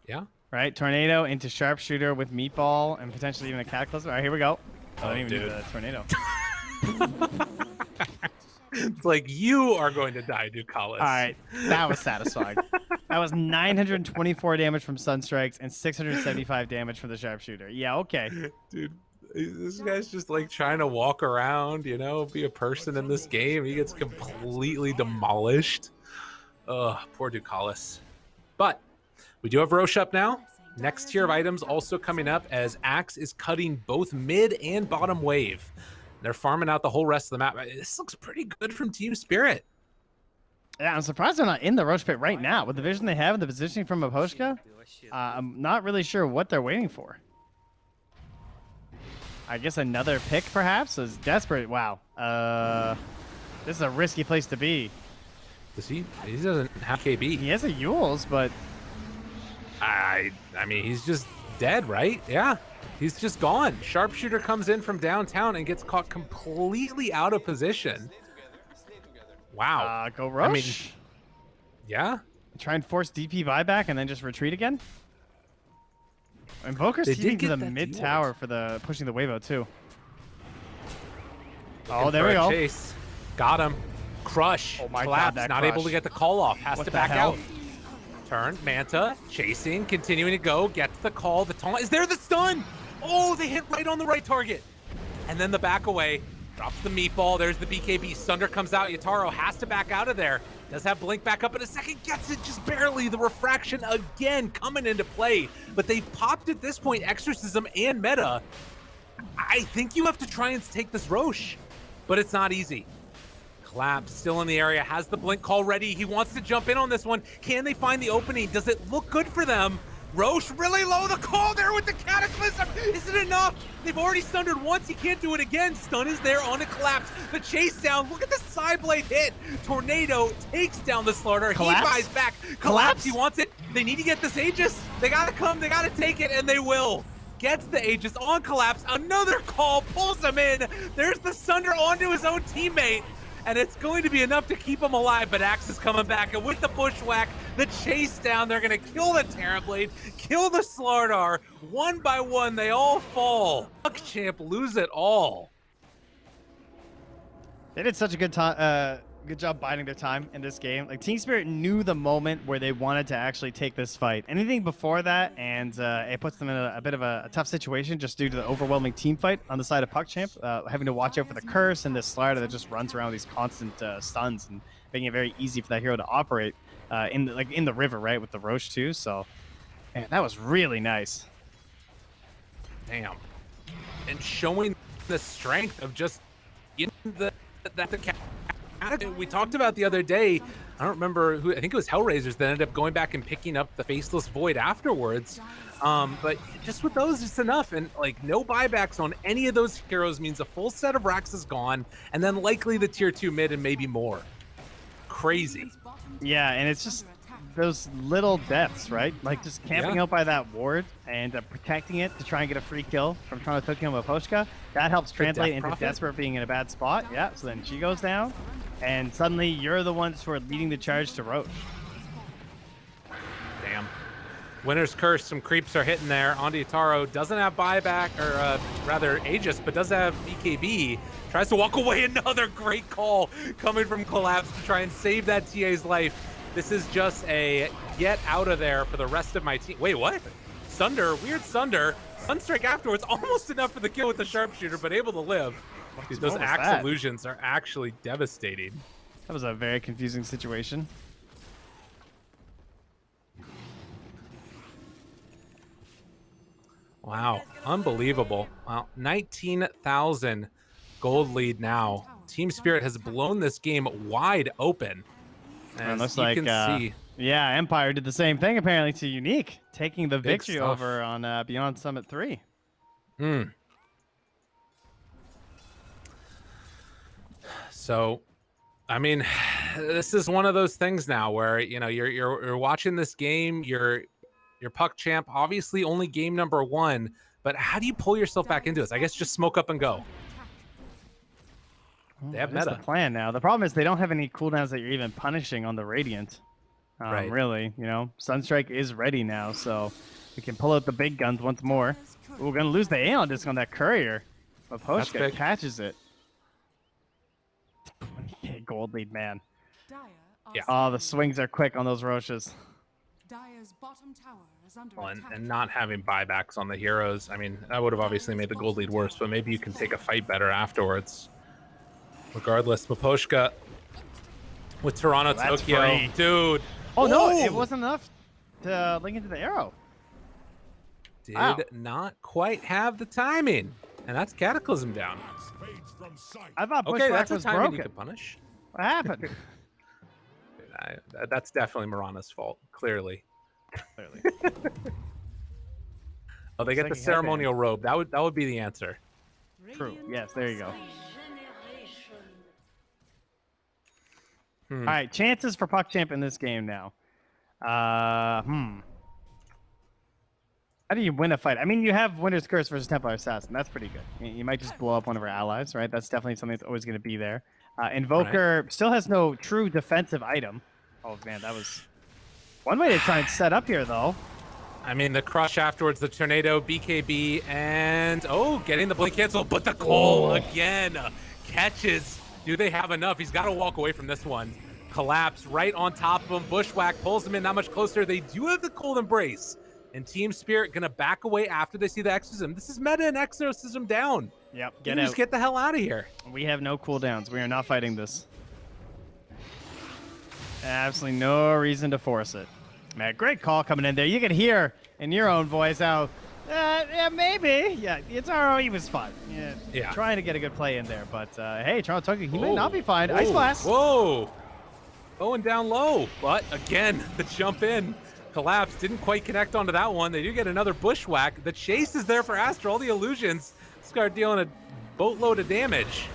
C: Yeah.
B: Right? Tornado into sharpshooter with meatball and potentially even a cataclysm. All right, here we go. I don't even
C: dude.
B: need the tornado.
C: It's like, you are going to die, Ducalis.
B: All right, that was satisfying. That was 924 damage from Sunstrikes and 675 damage from the sharpshooter. Yeah, okay.
C: Dude, this guy's just like trying to walk around, you know, be a person in this game. He gets completely demolished. Ugh, poor Ducalis. But we do have Roche up now. Next tier of items also coming up, as Axe is cutting both mid and bottom wave. They're farming out the whole rest of the map. This looks pretty good from Team Spirit.
B: Yeah, I'm surprised they're not in the Roche pit right now. With the vision they have and the positioning from Mahoshka, I'm not really sure what they're waiting for. I guess another pick, perhaps, is desperate. Wow. This is a risky place to be.
C: Does he doesn't have KB.
B: He has a Yules, but
C: I mean, he's just dead, right? Yeah. He's just gone. Sharpshooter comes in from downtown and gets caught completely out of position. Wow.
B: go Roche.
C: I mean, yeah.
B: Try and force DP buyback and then just retreat again. Invoker's
C: They did
B: TPing to
C: get
B: the
C: that
B: mid
C: deal.
B: tower for the pushing the wave out too.
C: Looking
B: there
C: for
B: we
C: a
B: go.
C: Chase. Got him. Crush.
B: Oh my God,
C: Collapse.
B: that
C: Not
B: crush.
C: able to get the call off. Has
B: What
C: to
B: the
C: back
B: hell?
C: out. Turn. Manta. Chasing. Continuing to go. Gets the call. The taunt. Is there the stun? Oh, they hit right on the right target. And then the back away. Drops the meatball. There's the BKB. Sunder comes out. Yataro has to back out of there. Does have Blink back up in a second. Gets it just barely. The refraction again coming into play. But they've popped at this point Exorcism and Meta. I think you have to try and take this Roche. But it's not easy. Collapse still in the area. Has the Blink call ready. He wants to jump in on this one. Can they find the opening? Does it look good for them? Roche really low. The call there with the Cataclysm. Is it enough? They've already stundered once. He can't do it again. Stun is there on a Collapse. The chase down. Look at the side blade hit. Tornado takes down the Slaughter.
B: Collapse?
C: He buys back. Collapse. He wants it. They need to get this Aegis. They gotta come. They gotta take it, and they will. Gets the Aegis on Collapse. Another call. Pulls him in. There's the Sunder onto his own teammate. And it's going to be enough to keep him alive, but Axe is coming back, and with the bushwhack, the chase down, they're gonna kill the Terrorblade, kill the Slardar. One by one, they all fall. PuckChamp lose it all.
B: They did such a good job biding their time in this game. Like Team Spirit knew the moment where they wanted to actually take this fight. Anything before that, and it puts them in a bit of a tough situation just due to the overwhelming team fight on the side of PuckChamp, having to watch out for the curse and this Slider that just runs around with these constant stuns and making it very easy for that hero to operate in the river, right, with the Roche too. So, man, that was really nice.
C: Damn. And showing the strength of just in the We talked about the other day, I don't remember who, I think it was Hellraisers that ended up going back and picking up the Faceless Void afterwards. But just with those, it's enough. And like no buybacks on any of those heroes means a full set of racks is gone, and then likely the tier 2 mid and maybe more. Crazy.
B: Yeah, and it's just those little deaths, right? Like just camping out by that ward and protecting it to try and get a free kill from trying to kill Maposhka. That helps translate into Desperate being in a bad spot. Yeah, so then she goes down, and suddenly you're the ones who are leading the charge to Roche.
C: Damn. Winner's Curse, some creeps are hitting there. Onto Yataro, doesn't have buyback, or rather Aegis, but does have BKB. Tries to walk away. Another great call coming from Collapse to try and save that TA's life. This is just a get out of there for the rest of my team. Wait, what? Sunder, weird Sunder. Sunstrike afterwards, almost enough for the kill with the sharpshooter, but able to live. Dude, those axe illusions are actually devastating.
B: That was a very confusing situation.
C: Wow, unbelievable. Wow, 19,000 gold lead now. Team Spirit has blown this game wide open.
B: And looks like, yeah, Empire did the same thing apparently to Unique, taking the victory over on Beyond Summit 3.
C: So, I mean, this is one of those things now where, you know, you're watching this game, you're PuckChamp, obviously only game number 1, but how do you pull yourself back into this? I guess just smoke up and go. They have meta.
B: That's the plan now. The problem is they don't have any cooldowns that you're even punishing on the Radiant.
C: Right.
B: Really, you know, Sunstrike is ready now, so we can pull out the big guns once more. We're going to lose the Aeon disc on that Courier, but Poshka catches it. 20k gold lead, man.
C: Yeah.
B: Oh, the swings are quick on those Roches.
C: Well, and not having buybacks on the heroes, I mean, that would have obviously made the gold lead worse, but maybe you can take a fight better afterwards. Regardless, Maposhka with Toronto Tokyo. Dude.
B: Oh, no, it wasn't enough to link into the arrow.
C: Did not quite have the timing. And that's Cataclysm down.
B: I thought
C: okay, that's
B: was
C: a timing
B: broken.
C: you could punish.
B: What happened?
C: That's definitely Marana's fault, clearly. Oh, they get the ceremonial robe. That would be the answer.
B: True. Yes, there you go. All right, chances for PuckChamp in this game now. How do you win a fight? I mean, you have Winter's Curse versus Templar Assassin. That's pretty good. You might just blow up one of our allies, right? That's definitely something that's always going to be there. Invoker still has no true defensive item. Oh, man, that was one way to try and set up here, though.
C: I mean, the crush afterwards, the tornado, BKB, and getting the blink cancel, but the call again catches. Do they have enough? He's got to walk away from this one. Collapse right on top of him. Bushwhack pulls him in not much closer. They do have the cold embrace. And Team Spirit going to back away after they see the exorcism. This is meta and exorcism down.
B: Yep,
C: just get the hell out of here.
B: We have no cooldowns. We are not fighting this. Absolutely no reason to force it. Man, great call coming in there. You can hear in your own voice how, yeah, maybe. Yeah, it's ROE was fun. Yeah, trying to get a good play in there. But, hey, Toronto Tokyo, he may not be fine. Ice Blast.
C: Whoa. Going down low. But, again, the jump in. Collapse didn't quite connect onto that one. They do get another bushwhack. The chase is there for Astra. All the illusions start dealing a boatload of damage.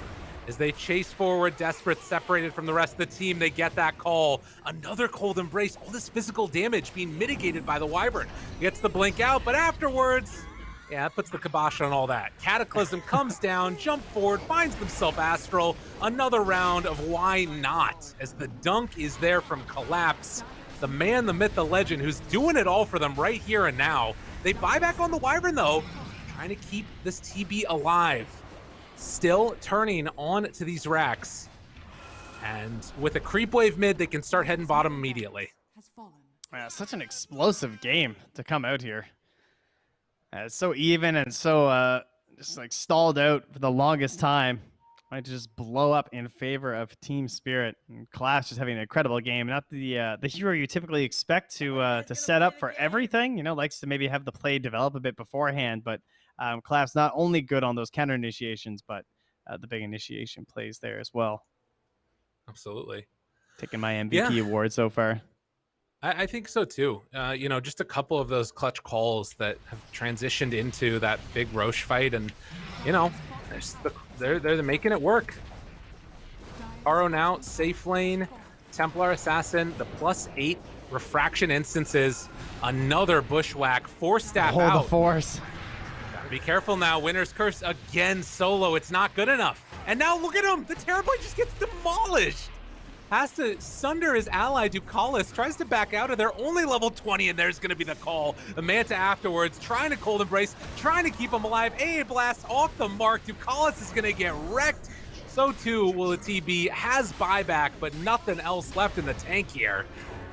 C: As they chase forward, Desperate separated from the rest of the team, they get that call. Another cold embrace. All this physical damage being mitigated by the Wyvern. Gets the blink out, but afterwards, yeah, that puts the kibosh on all that. Cataclysm comes down, jump forward, finds themselves Astral. Another round of why not, as the dunk is there from Collapse. The man, the myth, the legend, who's doing it all for them right here and now. They buy back on the Wyvern, though, trying to keep this TB alive. Still turning on to these racks. And with a creep wave mid, they can start heading bottom immediately.
B: Such an explosive game to come out here. It's so even and so just like stalled out for the longest time. Might just blow up in favor of Team Spirit. And Clash just having an incredible game. Not the hero you typically expect to set up for everything. You know, likes to maybe have the play develop a bit beforehand. But Clash not only good on those counter initiations, but the big initiation plays there as well.
C: Absolutely.
B: Taking my MVP award so far.
C: I think so too. Just a couple of those clutch calls that have transitioned into that big Roche fight, and they're making it work. Aro now safe lane, Templar Assassin, the +8 refraction instances, another bushwhack, 4-staff out.
B: Hold the force.
C: Gotta be careful now. Winner's Curse again solo. It's not good enough. And now look at him. The Terrorblade just gets demolished. Has to sunder his ally, Ducalis, tries to back out of there, only level 20, and there's going to be the call. The Manta afterwards, trying to Cold Embrace, trying to keep him alive. AA Blast off the mark. Ducalis is going to get wrecked. So too will the TB. Has buyback, but nothing else left in the tank here.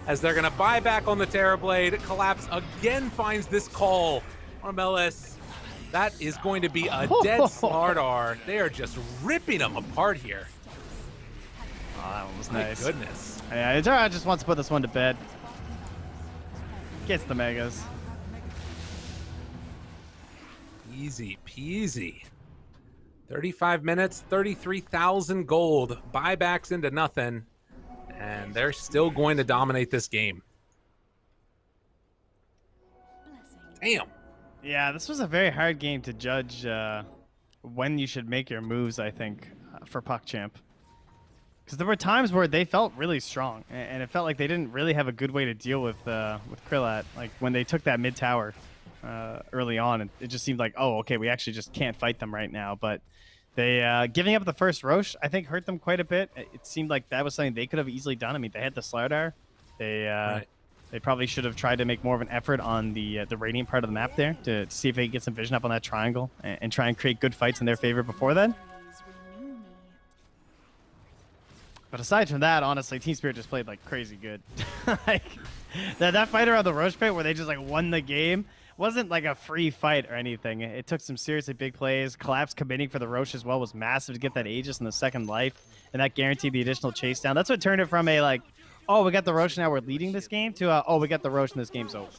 C: As they're going to buy back on the Terrorblade. Collapse again finds this call from LS. That is going to be a dead Slardar. They are just ripping them apart here.
B: Oh, that one was nice.
C: My goodness.
B: Yeah, Itara just wants to put this one to bed. Gets the megas.
C: Easy peasy. 35 minutes, 33,000 gold. Buybacks into nothing. And they're still going to dominate this game. Damn.
B: Yeah, this was a very hard game to judge when you should make your moves, I think, for PuckChamp. Because there were times where they felt really strong, and it felt like they didn't really have a good way to deal with Krillat. Like when they took that mid tower early on, it just seemed like, oh, okay, we actually just can't fight them right now. But they giving up the first Roche, I think, hurt them quite a bit. It seemed like that was something they could have easily done. I mean, they had the Slardar. They probably should have tried to make more of an effort on the Radiant part of the map there to see if they could get some vision up on that triangle and try and create good fights in their favor before then. But aside from that, honestly, Team Spirit just played like crazy good. Like that fight around the Roche pit where they just like won the game wasn't like a free fight or anything. It took some seriously big plays. Collapse committing for the Roche as well was massive to get that Aegis in the second life, and that guaranteed the additional chase down. That's what turned it from a like, oh, we got the Roche, now we're leading this game, to oh, we got the Roche and this game's over.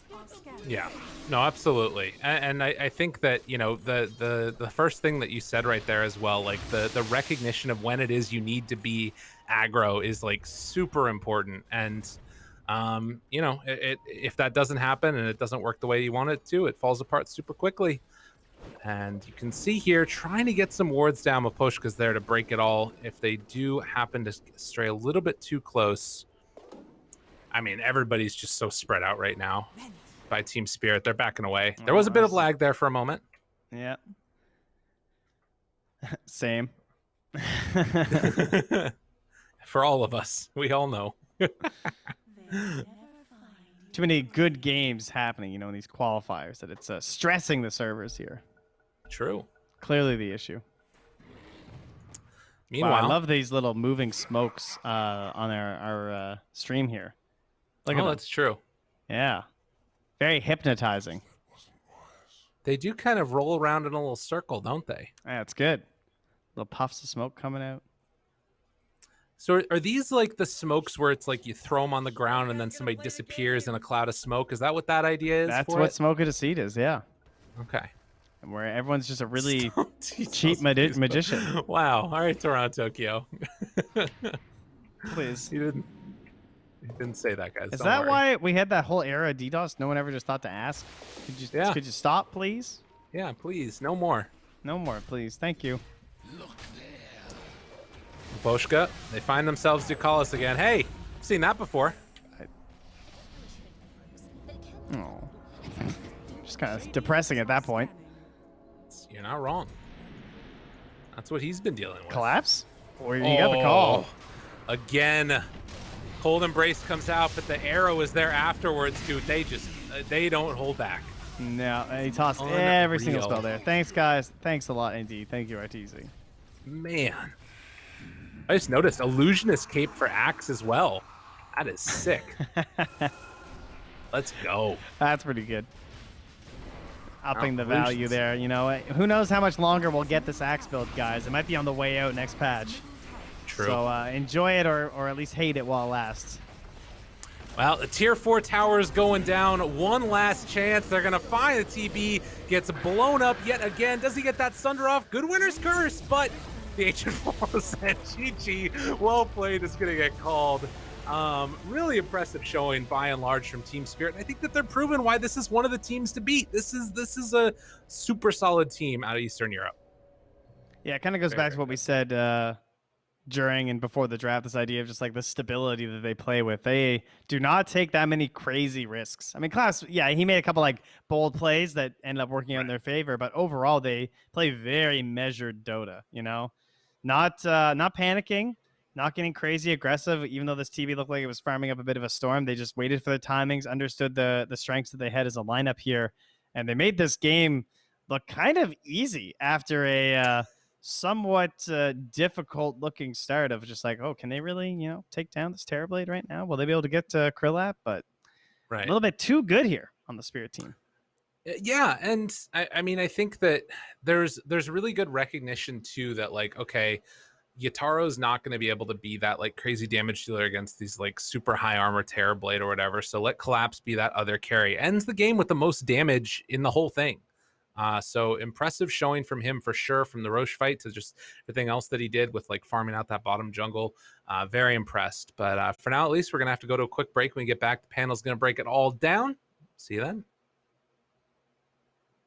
C: Yeah, no, absolutely. And I think that, the first thing that you said right there as well, like the recognition of when it is you need to be aggro is like super important. And, if that doesn't happen and it doesn't work the way you want it to, it falls apart super quickly. And you can see here, trying to get some wards down. Maposhka's there to break it all. If they do happen to stray a little bit too close, I mean, everybody's just so spread out right now by Team Spirit. They're backing away. There was a bit of lag there for a moment.
B: Yeah. Same.
C: For all of us. We all know.
B: Too many good games happening, in these qualifiers that it's stressing the servers here.
C: True.
B: Clearly the issue.
C: Meanwhile,
B: wow, I love these little moving smokes on our stream here. Look at
C: that's true.
B: Yeah. Very hypnotizing.
C: They do kind of roll around in a little circle, don't they?
B: Yeah, it's good. Little puffs of smoke coming out.
C: So are these like the smokes where it's like you throw them on the ground and then somebody disappears in a cloud of smoke? Is that what that idea is?
B: That's what Smoke of Deceit is, yeah.
C: Okay.
B: And where everyone's just a really cheap magician.
C: Wow. All right, Toronto, Kyo.
B: Please.
C: He didn't say that, guys.
B: Is that why we had that whole era of DDoS? No one ever just thought to ask? Could you stop, please?
C: Yeah, please. No more.
B: No more, please. Thank you.
C: Boschka, they find themselves Ducalis again. Hey, I've seen that before.
B: Oh. Just kind of depressing at that point.
C: You're not wrong. That's what he's been dealing with.
B: Collapse? Or you got the call.
C: Again. Cold Embrace comes out, but the arrow is there afterwards, dude. They don't hold back.
B: No, he tossed every single spell there. Thanks, guys. Thanks a lot, indeed. Thank you, RTZ.
C: Man. I just noticed Illusionist cape for Axe as well. That is sick. Let's go.
B: That's pretty good. Upping the value there. Who knows how much longer we'll get this Axe build, guys. It might be on the way out next patch.
C: True.
B: So enjoy it or at least hate it while it lasts.
C: Well, the tier 4 tower is going down. One last chance. They're going to find the TB. Gets blown up yet again. Does he get that Sunder off? Good Winner's Curse, but The Ancient Four said, GG, well played is going to get called. Really impressive showing by and large from Team Spirit. And I think that they're proving why this is one of the teams to beat. This is a super solid team out of Eastern Europe.
B: Yeah, it kind of goes
C: Very,
B: back to what we said during and before the draft, this idea of just like the stability that they play with. They do not take that many crazy risks. I mean, Class, yeah, he made a couple like bold plays that end up working out in their favor, but overall they play very measured Dota, you know? Not panicking, not getting crazy aggressive, even though this TV looked like it was farming up a bit of a storm. They just waited for the timings, understood the strengths that they had as a lineup here, and they made this game look kind of easy after a somewhat difficult looking start of just like, oh, can they really, you know, take down this Terrorblade right now? Will they be able to get to Krillap? But a little bit too good here on the Spirit team.
C: Yeah, and I mean, I think that there's really good recognition too that like, okay, Yataro's not going to be able to be that like crazy damage dealer against these like super high armor Terrorblade or whatever. So let Collapse be that other carry. Ends the game with the most damage in the whole thing. So impressive showing from him for sure, from the Roche fight to just everything else that he did with like farming out that bottom jungle. Very impressed. But for now, at least, we're going to have to go to a quick break. When we get back, the panel's going to break it all down. See you then.